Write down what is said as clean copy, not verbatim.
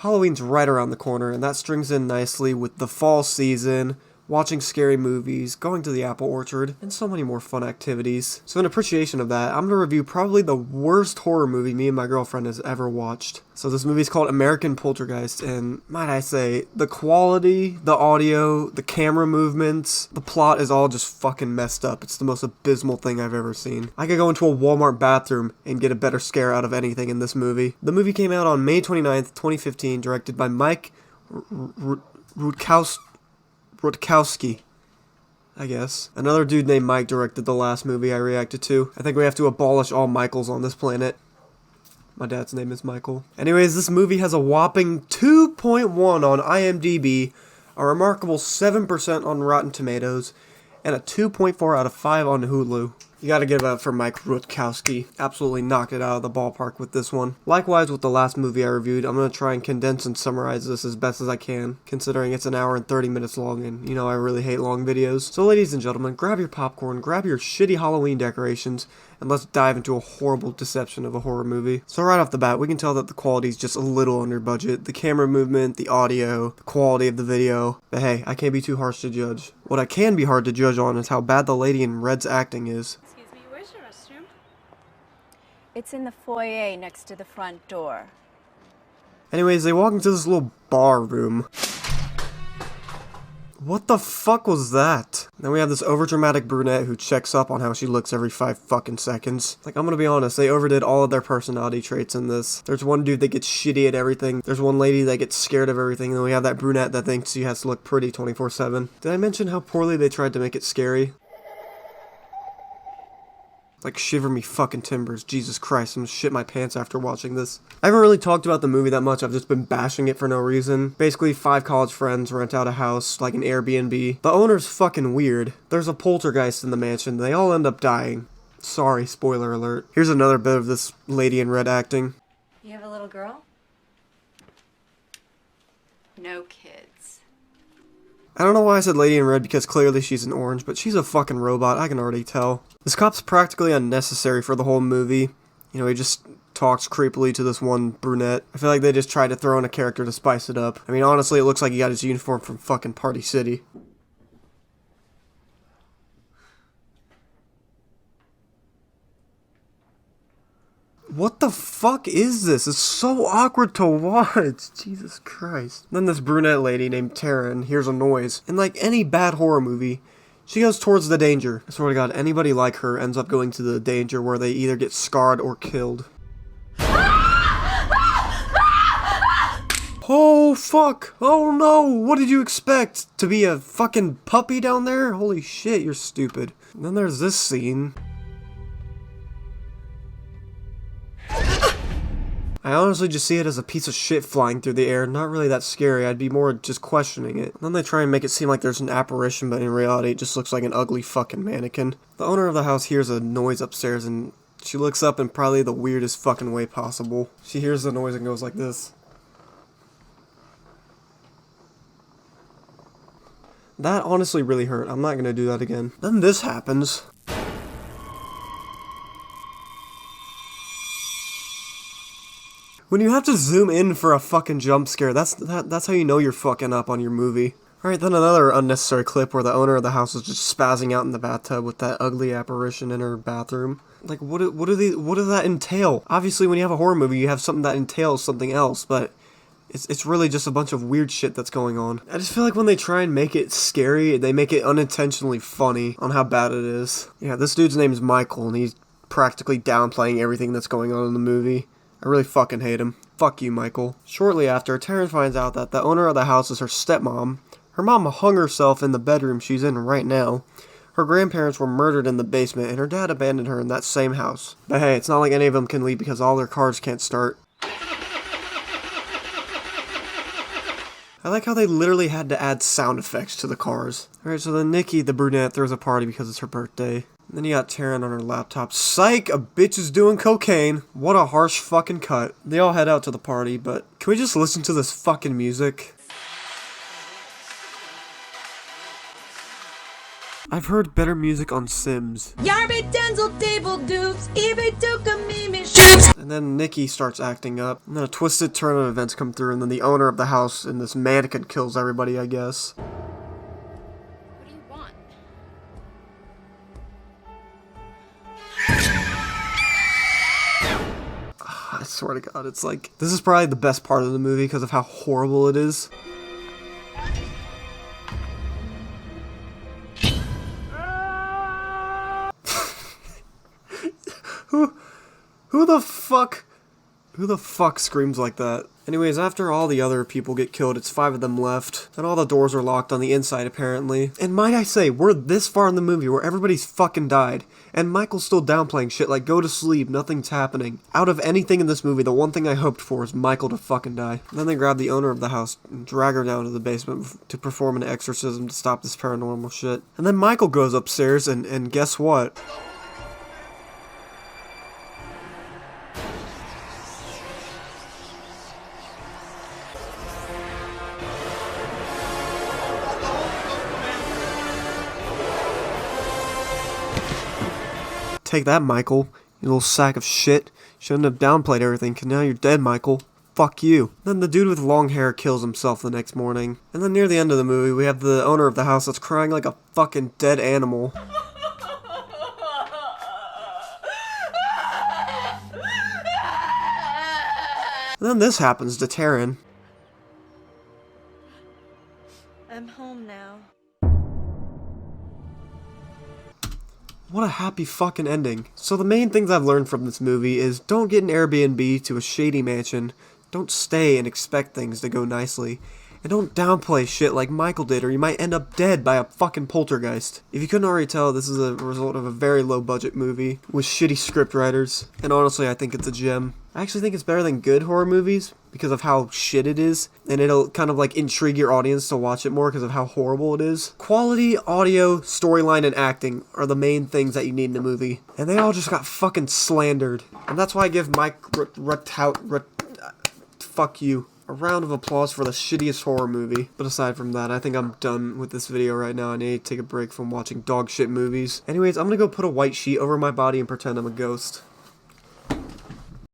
Halloween's right around the corner, and that strings in nicely with the fall season, watching scary movies, going to the apple orchard, and so many more fun activities. So in appreciation of that, I'm going to review probably the worst horror movie me and my girlfriend has ever watched. So this movie is called American Poltergeist, and might I say, the quality, the audio, the camera movements, the plot is all just fucking messed up. It's the most abysmal thing I've ever seen. I could go into a Walmart bathroom and get a better scare out of anything in this movie. The movie came out on May 29th, 2015, directed by Mike Rutkowski, I guess. Another dude named Mike directed the last movie I reacted to. I think we have to abolish all Michaels on this planet. My dad's name is Michael. Anyways, this movie has a whopping 2.1 on IMDb, a remarkable 7% on Rotten Tomatoes, and a 2.4 out of 5 on Hulu. You gotta give it up for Mike Rutkowski. Absolutely knocked it out of the ballpark with this one. Likewise with the last movie I reviewed, I'm gonna try and condense and summarize this as best as I can, considering it's an hour and 30 minutes long, and you know I really hate long videos. So ladies and gentlemen, grab your popcorn, grab your shitty Halloween decorations, and let's dive into a horrible deception of a horror movie. So right off the bat, we can tell that the quality is just a little under budget. The camera movement, the audio, the quality of the video. But hey, I can't be too harsh to judge. What I can be hard to judge on is how bad the lady in red's acting is. Excuse me, where's your restroom? It's in the foyer next to the front door. Anyways, they walk into this little bar room. What the fuck was that? Then we have this overdramatic brunette who checks up on how she looks every 5 fucking seconds. Like, I'm gonna be honest, they overdid all of their personality traits in this. There's one dude that gets shitty at everything. There's one lady that gets scared of everything. And then we have that brunette that thinks she has to look pretty 24/7. Did I mention how poorly they tried to make it scary? Like, shiver me fucking timbers. Jesus Christ, I'm gonna shit my pants after watching this. I haven't really talked about the movie that much. I've just been bashing it for no reason. Basically, 5 college friends rent out a house, like an Airbnb. The owner's fucking weird. There's a poltergeist in the mansion. They all end up dying. Sorry, spoiler alert. Here's another bit of this lady in red acting. You have a little girl? No kids. I don't know why I said lady in red because clearly she's an orange, but she's a fucking robot, I can already tell. This cop's practically unnecessary for the whole movie. You know, he just talks creepily to this one brunette. I feel like they just tried to throw in a character to spice it up. I mean, honestly, it looks like he got his uniform from fucking Party City. What the fuck is this? It's so awkward to watch. Jesus Christ. Then this brunette lady named Taryn hears a noise. And like any bad horror movie, she goes towards the danger. I swear to God, anybody like her ends up going to the danger where they either get scarred or killed. Oh fuck! Oh no! What did you expect? To be a fucking puppy down there? Holy shit, you're stupid. And then there's this scene. I honestly just see it as a piece of shit flying through the air, not really that scary, I'd be more just questioning it. Then they try and make it seem like there's an apparition, but in reality it just looks like an ugly fucking mannequin. The owner of the house hears a noise upstairs and she looks up in probably the weirdest fucking way possible. She hears the noise and goes like this. That honestly really hurt, I'm not gonna do that again. Then this happens. When you have to zoom in for a fucking jump scare, that's how you know you're fucking up on your movie. Alright, then another unnecessary clip where the owner of the house is just spazzing out in the bathtub with that ugly apparition in her bathroom. Like, what does that entail? Obviously, when you have a horror movie, you have something that entails something else, but it's really just a bunch of weird shit that's going on. I just feel like when they try and make it scary, they make it unintentionally funny on how bad it is. Yeah, this dude's name is Michael, and he's practically downplaying everything that's going on in the movie. I really fucking hate him. Fuck you, Michael. Shortly after, Taryn finds out that the owner of the house is her stepmom. Her mom hung herself in the bedroom she's in right now. Her grandparents were murdered in the basement, and her dad abandoned her in that same house. But hey, it's not like any of them can leave because all their cars can't start. I like how they literally had to add sound effects to the cars. Alright, so then Nikki, the brunette, throws a party because it's her birthday. Then you got Taryn on her laptop. Psych! A bitch is doing cocaine. What a harsh fucking cut. They all head out to the party, but can we just listen to this fucking music? I've heard better music on Sims. Yarby Denzel table dupes, eBay Duka Mimi shoops. And then Nikki starts acting up. And then a twisted turn of events come through, and then the owner of the house in this mannequin kills everybody, I guess. What do you want? I swear to God, it's like, this is probably the best part of the movie because of how horrible it is. Who the fuck screams like that? Anyways, after all the other people get killed, it's 5 of them left, and all the doors are locked on the inside apparently. And might I say, we're this far in the movie where everybody's fucking died, and Michael's still downplaying shit like go to sleep, nothing's happening. Out of anything in this movie, the one thing I hoped for is Michael to fucking die. And then they grab the owner of the house and drag her down to the basement to perform an exorcism to stop this paranormal shit. And then Michael goes upstairs and guess what? Take that, Michael. You little sack of shit. Shouldn't have downplayed everything, cause now you're dead, Michael. Fuck you. Then the dude with long hair kills himself the next morning. And then near the end of the movie, we have the owner of the house that's crying like a fucking dead animal. And then this happens to Taryn. I'm home now. What a happy fucking ending. So the main things I've learned from this movie is don't get an Airbnb to a shady mansion, don't stay and expect things to go nicely, and don't downplay shit like Michael did or you might end up dead by a fucking poltergeist. If you couldn't already tell, this is a result of a very low budget movie with shitty script writers, and honestly I think it's a gem. I actually think it's better than good horror movies because of how shit it is, and it'll kind of like intrigue your audience to watch it more because of how horrible it is. Quality, audio, storyline, and acting are the main things that you need in a movie, and they all just got fucking slandered. And that's why I give Mike fuck you a round of applause for the shittiest horror movie. But aside from that, I think I'm done with this video right now. I need to take a break from watching dog shit movies. Anyways, I'm gonna go put a white sheet over my body and pretend I'm a ghost.